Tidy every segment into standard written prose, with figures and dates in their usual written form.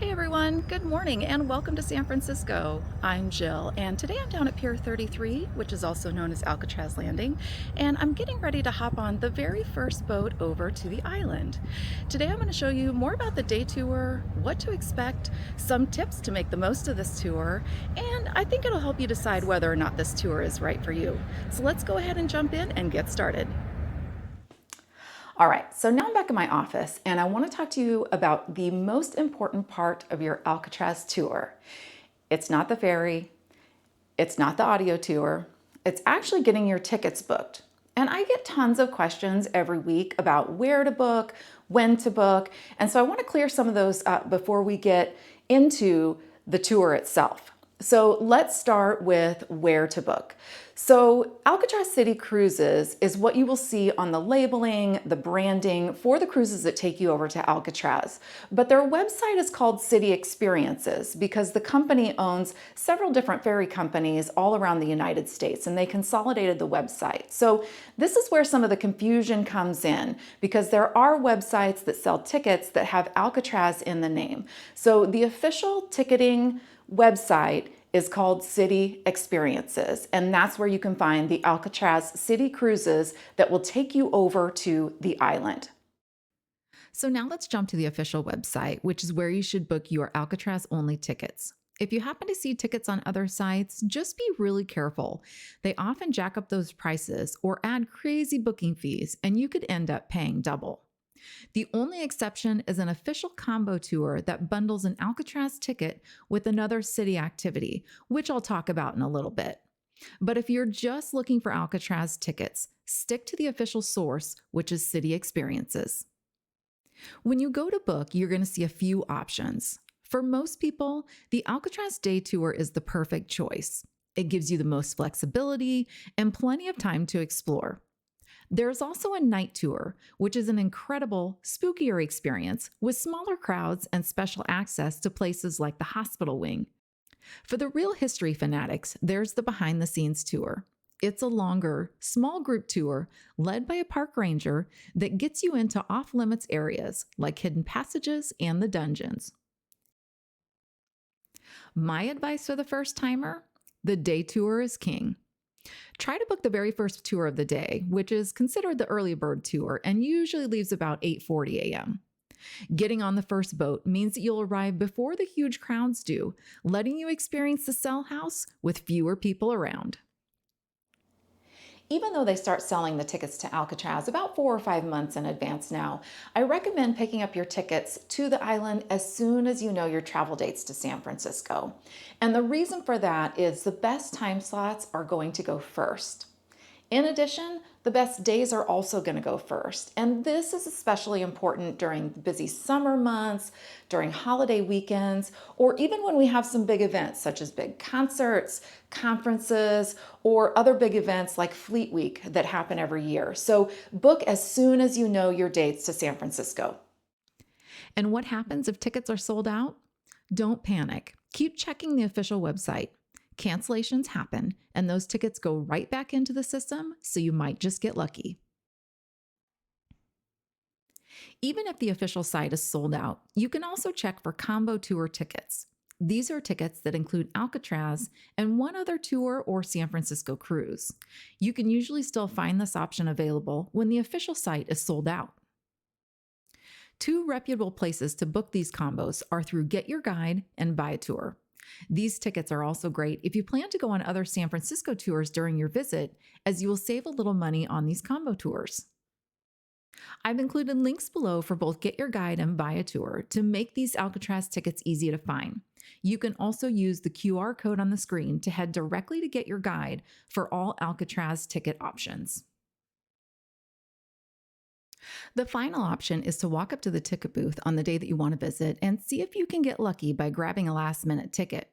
Hey everyone, good morning and welcome to San Francisco. I'm Jill, and today I'm down at Pier 33, which is also known as Alcatraz Landing, and I'm getting ready to hop on the very first boat over to the island. Today I'm going to show you more about the day tour, what to expect, some tips to make the most of this tour, and I think it'll help you decide whether or not this tour is right for you. So let's go ahead and jump in and get started. All right, so now I'm back in my office and I want to talk to you about the most important part of your Alcatraz tour. It's not the ferry, it's not the audio tour, it's actually getting your tickets booked. And I get tons of questions every week about where to book, when to book, and so I want to clear some of those up before we get into the tour itself. So let's start with where to book. So Alcatraz City Cruises is what you will see on the labeling, the branding for the cruises that take you over to Alcatraz. But their website is called City Experiences because the company owns several different ferry companies all around the United States, and they consolidated the website. So this is where some of the confusion comes in because there are websites that sell tickets that have Alcatraz in the name. So the official ticketing website is called City Experiences, and that's where you can find the Alcatraz City Cruises that will take you over to the island. So now let's jump to the official website, which is where you should book your Alcatraz only tickets. If you happen to see tickets on other sites, just be really careful. They often jack up those prices or add crazy booking fees, and you could end up paying double. The only exception is an official combo tour that bundles an Alcatraz ticket with another city activity, which I'll talk about in a little bit. But if you're just looking for Alcatraz tickets, stick to the official source, which is City Experiences. When you go to book, you're going to see a few options. For most people, the Alcatraz day tour is the perfect choice. It gives you the most flexibility and plenty of time to explore. There's also a night tour, which is an incredible, spookier experience with smaller crowds and special access to places like the hospital wing. For the real history fanatics, there's the behind the scenes tour. It's a longer, small group tour led by a park ranger that gets you into off limits areas like hidden passages and the dungeons. My advice for the first timer: the day tour is king. Try to book the very first tour of the day, which is considered the early bird tour and usually leaves about 8:40 a.m. Getting on the first boat means that you'll arrive before the huge crowds do, letting you experience the cell house with fewer people around. Even though they start selling the tickets to Alcatraz about 4 or 5 months in advance now, I recommend picking up your tickets to the island as soon as you know your travel dates to San Francisco. And the reason for that is the best time slots are going to go first. In addition, the best days are also going to go first. And this is especially important during busy summer months, during holiday weekends, or even when we have some big events such as big concerts, conferences, or other big events like Fleet Week that happen every year. So book as soon as you know your dates to San Francisco. And what happens if tickets are sold out? Don't panic. Keep checking the official website. Cancellations happen, and those tickets go right back into the system, so you might just get lucky. Even if the official site is sold out, you can also check for combo tour tickets. These are tickets that include Alcatraz and one other tour or San Francisco cruise. You can usually still find this option available when the official site is sold out. Two reputable places to book these combos are through Get Your Guide and Buy a Tour. These tickets are also great if you plan to go on other San Francisco tours during your visit, as you will save a little money on these combo tours. I've included links below for both Get Your Guide and Buy a Tour to make these Alcatraz tickets easy to find. You can also use the QR code on the screen to head directly to Get Your Guide for all Alcatraz ticket options. The final option is to walk up to the ticket booth on the day that you want to visit and see if you can get lucky by grabbing a last-minute ticket.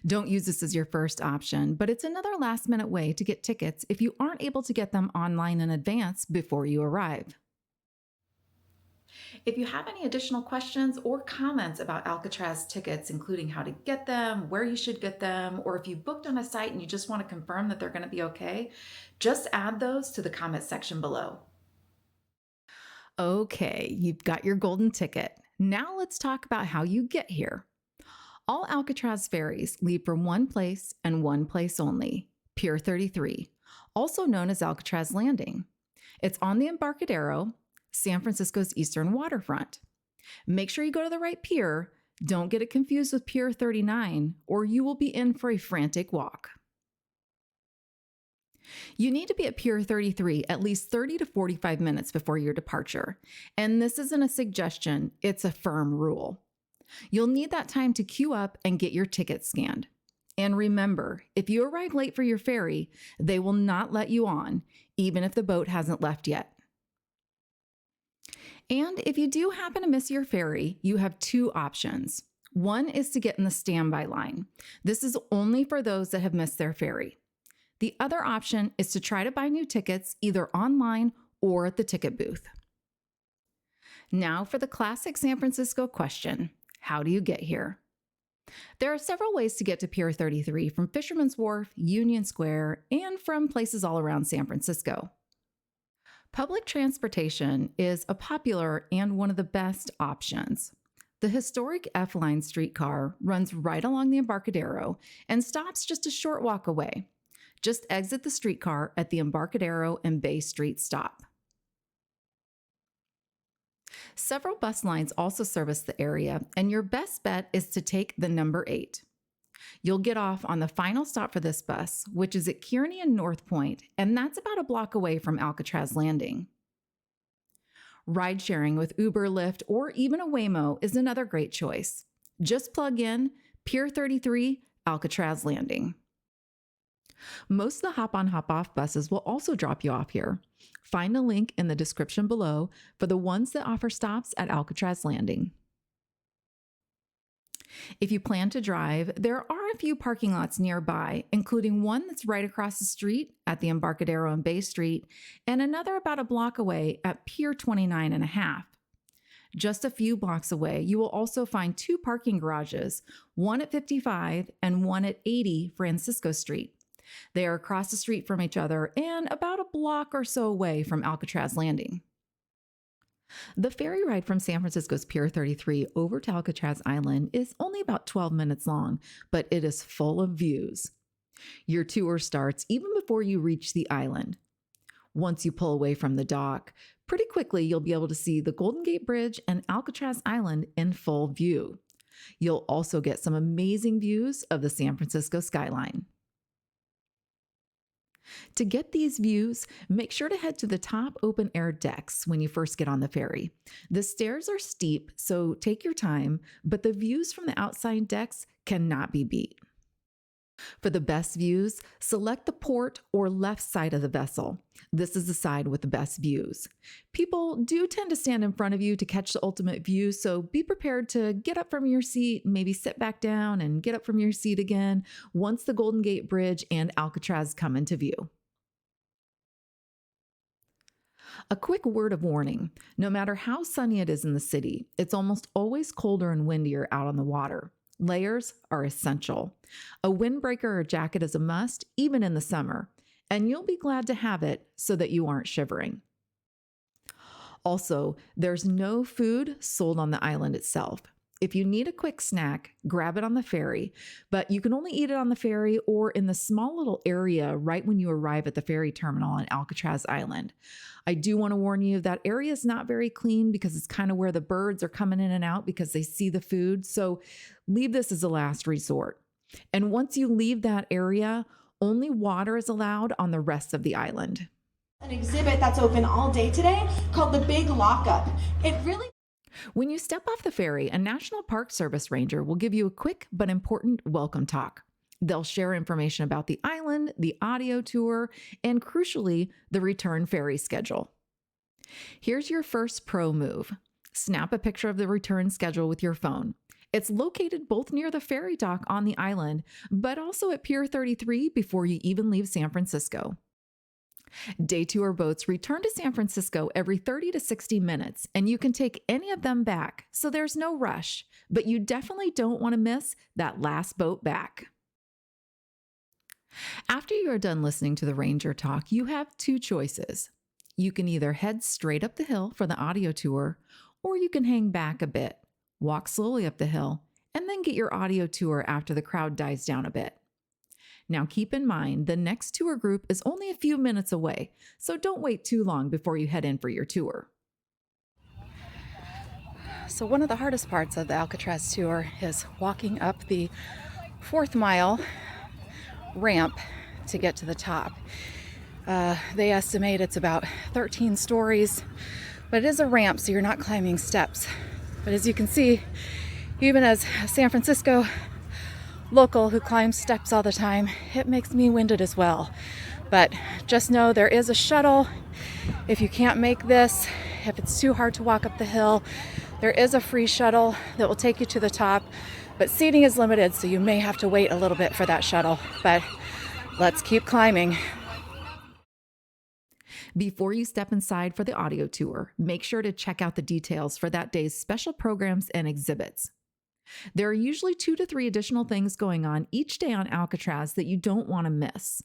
Don't use this as your first option, but it's another last-minute way to get tickets if you aren't able to get them online in advance before you arrive. If you have any additional questions or comments about Alcatraz tickets, including how to get them, where you should get them, or if you booked on a site and you just want to confirm that they're going to be okay, just add those to the comment section below. Okay, you've got your golden ticket. Now let's talk about how you get here. All Alcatraz ferries leave from one place and one place only, Pier 33, also known as Alcatraz Landing. It's on the Embarcadero, San Francisco's eastern waterfront. Make sure you go to the right pier. Don't get it confused with Pier 39, or you will be in for a frantic walk. You need to be at Pier 33 at least 30 to 45 minutes before your departure. And this isn't a suggestion, it's a firm rule. You'll need that time to queue up and get your ticket scanned. And remember, if you arrive late for your ferry, they will not let you on, even if the boat hasn't left yet. And if you do happen to miss your ferry, you have two options. One is to get in the standby line. This is only for those that have missed their ferry. The other option is to try to buy new tickets either online or at the ticket booth. Now for the classic San Francisco question, how do you get here? There are several ways to get to Pier 33 from Fisherman's Wharf, Union Square, and from places all around San Francisco. Public transportation is a popular and one of the best options. The historic F-Line streetcar runs right along the Embarcadero and stops just a short walk away. Just exit the streetcar at the Embarcadero and Bay Street stop. Several bus lines also service the area, and your best bet is to take the number 8. You'll get off on the final stop for this bus, which is at Kearny and North Point, and that's about a block away from Alcatraz Landing. Ride sharing with Uber, Lyft, or even a Waymo is another great choice. Just plug in Pier 33, Alcatraz Landing. Most of the hop-on, hop-off buses will also drop you off here. Find a link in the description below for the ones that offer stops at Alcatraz Landing. If you plan to drive, there are a few parking lots nearby, including one that's right across the street at the Embarcadero and Bay Street, and another about a block away at Pier 29.5. Just a few blocks away, you will also find 2 parking garages, one at 55 and one at 80 Francisco Street. They are across the street from each other and about a block or so away from Alcatraz Landing. The ferry ride from San Francisco's Pier 33 over to Alcatraz Island is only about 12 minutes long, but it is full of views. Your tour starts even before you reach the island. Once you pull away from the dock, pretty quickly you'll be able to see the Golden Gate Bridge and Alcatraz Island in full view. You'll also get some amazing views of the San Francisco skyline. To get these views, make sure to head to the top open-air decks when you first get on the ferry. The stairs are steep, so take your time, but the views from the outside decks cannot be beat. For the best views, select the port or left side of the vessel. This is the side with the best views. People do tend to stand in front of you to catch the ultimate view, so be prepared to get up from your seat, maybe sit back down and get up from your seat again once the Golden Gate Bridge and Alcatraz come into view. A quick word of warning, no matter how sunny it is in the city, it's almost always colder and windier out on the water. Layers are essential. A windbreaker or jacket is a must, even in the summer, and you'll be glad to have it so that you aren't shivering. Also, there's no food sold on the island itself. If you need a quick snack, grab it on the ferry, but you can only eat it on the ferry or in the small little area right when you arrive at the ferry terminal on Alcatraz Island. I do want to warn you that area is not very clean because it's kind of where the birds are coming in and out because they see the food, so leave this as a last resort. And once you leave that area, only water is allowed on the rest of the island. An exhibit that's open all day today called the Big Lockup. When you step off the ferry, a National Park Service ranger will give you a quick but important welcome talk. They'll share information about the island, the audio tour, and crucially, the return ferry schedule. Here's your first pro move. Snap a picture of the return schedule with your phone. It's located both near the ferry dock on the island, but also at Pier 33 before you even leave San Francisco. Day tour boats return to San Francisco every 30 to 60 minutes, and you can take any of them back, so there's no rush, but you definitely don't want to miss that last boat back. After you are done listening to the ranger talk, you have 2 choices. You can either head straight up the hill for the audio tour, or you can hang back a bit, walk slowly up the hill, and then get your audio tour after the crowd dies down a bit. Now keep in mind, the next tour group is only a few minutes away, so don't wait too long before you head in for your tour. So one of the hardest parts of the Alcatraz tour is walking up the 4th mile ramp to get to the top. They estimate it's about 13 stories, but it is a ramp, so you're not climbing steps. But as you can see, even as a San Francisco local who climbs steps all the time, it makes me winded as well. But just know there is a shuttle. If you can't make this, if it's too hard to walk up the hill, there is a free shuttle that will take you to the top, but seating is limited, so you may have to wait a little bit for that shuttle. But let's keep climbing. Before you step inside for the audio tour, make sure to check out the details for that day's special programs and exhibits. There are usually 2 to 3 additional things going on each day on Alcatraz that you don't want to miss.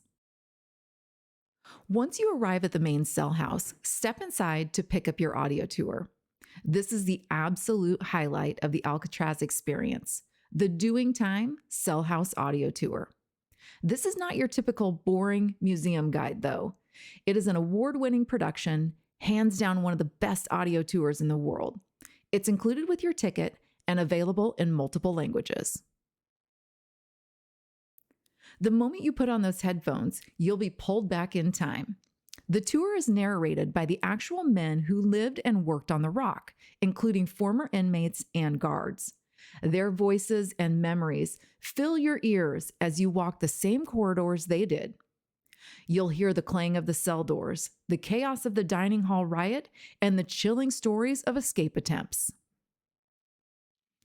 Once you arrive at the main cell house, step inside to pick up your audio tour. This is the absolute highlight of the Alcatraz experience, the Doing Time Cell House Audio Tour. This is not your typical boring museum guide, though. It is an award-winning production, hands down one of the best audio tours in the world. It's included with your ticket and available in multiple languages. The moment you put on those headphones, you'll be pulled back in time. The tour is narrated by the actual men who lived and worked on the rock, including former inmates and guards. Their voices and memories fill your ears as you walk the same corridors they did. You'll hear the clang of the cell doors, the chaos of the dining hall riot, and the chilling stories of escape attempts.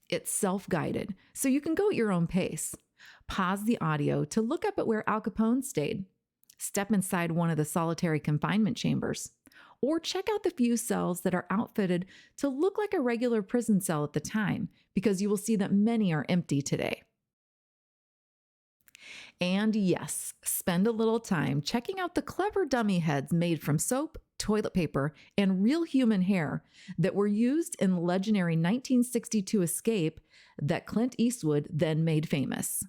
It's self-guided, so you can go at your own pace. Pause the audio to look up at where Al Capone stayed. Step inside one of the solitary confinement chambers. Or check out the few cells that are outfitted to look like a regular prison cell at the time, because you will see that many are empty today. And yes, spend a little time checking out the clever dummy heads made from soap, toilet paper, and real human hair that were used in the legendary 1962 escape that Clint Eastwood then made famous.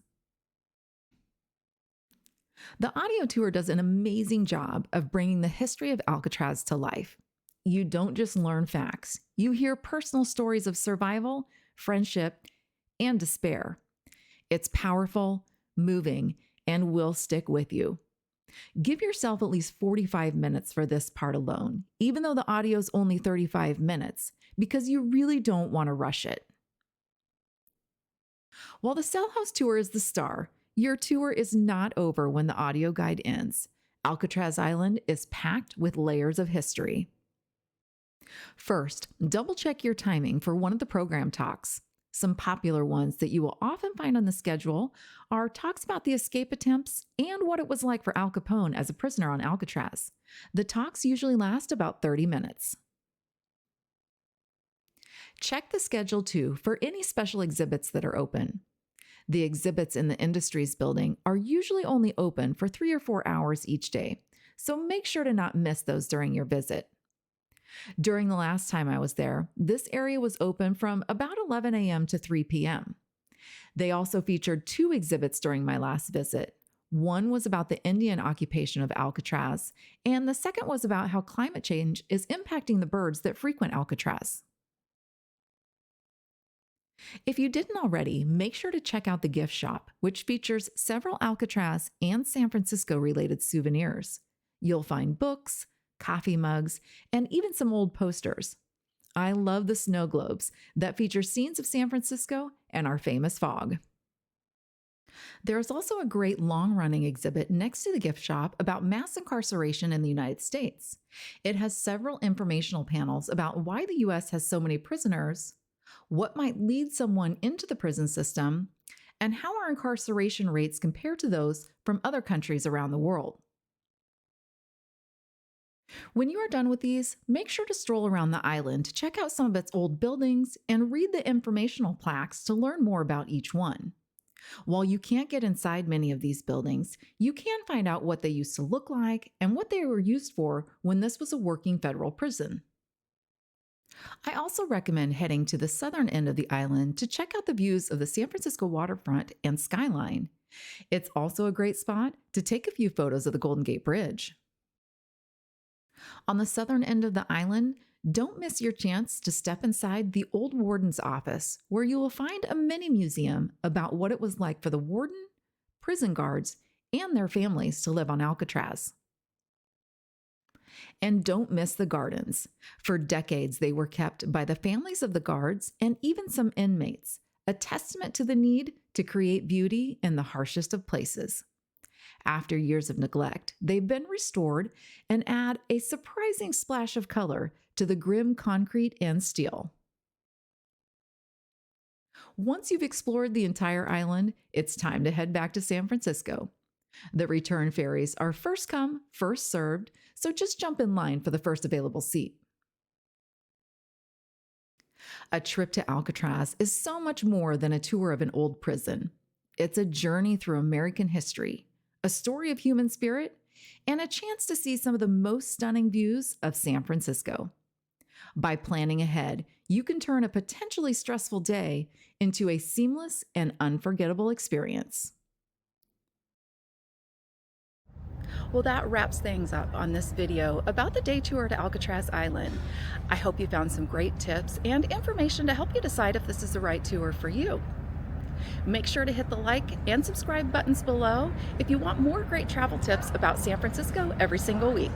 The audio tour does an amazing job of bringing the history of Alcatraz to life. You don't just learn facts, you hear personal stories of survival, friendship, and despair. It's powerful, moving, and will stick with you. Give yourself at least 45 minutes for this part alone, even though the audio is only 35 minutes, because you really don't want to rush it. While the Cell House tour is the star, your tour is not over when the audio guide ends. Alcatraz Island is packed with layers of history. First, double check your timing for one of the program talks. Some popular ones that you will often find on the schedule are talks about the escape attempts and what it was like for Al Capone as a prisoner on Alcatraz. The talks usually last about 30 minutes. Check the schedule too for any special exhibits that are open. The exhibits in the Industries building are usually only open for 3 or 4 hours each day, so make sure to not miss those during your visit. During the last time I was there, this area was open from about 11 a.m. to 3 p.m. They also featured 2 exhibits during my last visit. One was about the Indian occupation of Alcatraz, and the second was about how climate change is impacting the birds that frequent Alcatraz. If you didn't already, make sure to check out the gift shop, which features several Alcatraz and San Francisco related souvenirs. You'll find books, coffee mugs, and even some old posters. I love the snow globes that feature scenes of San Francisco and our famous fog. There's also a great long-running exhibit next to the gift shop about mass incarceration in the United States. It has several informational panels about why the U.S. has so many prisoners, what might lead someone into the prison system, and how our incarceration rates compare to those from other countries around the world. When you are done with these, make sure to stroll around the island to check out some of its old buildings and read the informational plaques to learn more about each one. While you can't get inside many of these buildings, you can find out what they used to look like and what they were used for when this was a working federal prison. I also recommend heading to the southern end of the island to check out the views of the San Francisco waterfront and skyline. It's also a great spot to take a few photos of the Golden Gate Bridge. On the southern end of the island, don't miss your chance to step inside the old warden's office, where you will find a mini museum about what it was like for the warden, prison guards, and their families to live on Alcatraz. And don't miss the gardens. For decades, they were kept by the families of the guards and even some inmates, a testament to the need to create beauty in the harshest of places. After years of neglect, they've been restored and add a surprising splash of color to the grim concrete and steel. Once you've explored the entire island, it's time to head back to San Francisco. The return ferries are first come, first served, so just jump in line for the first available seat. A trip to Alcatraz is so much more than a tour of an old prison. It's a journey through American history, a story of human spirit, and a chance to see some of the most stunning views of San Francisco. By planning ahead, you can turn a potentially stressful day into a seamless and unforgettable experience. Well, that wraps things up on this video about the day tour to Alcatraz Island. I hope you found some great tips and information to help you decide if this is the right tour for you. Make sure to hit the like and subscribe buttons below if you want more great travel tips about San Francisco every single week.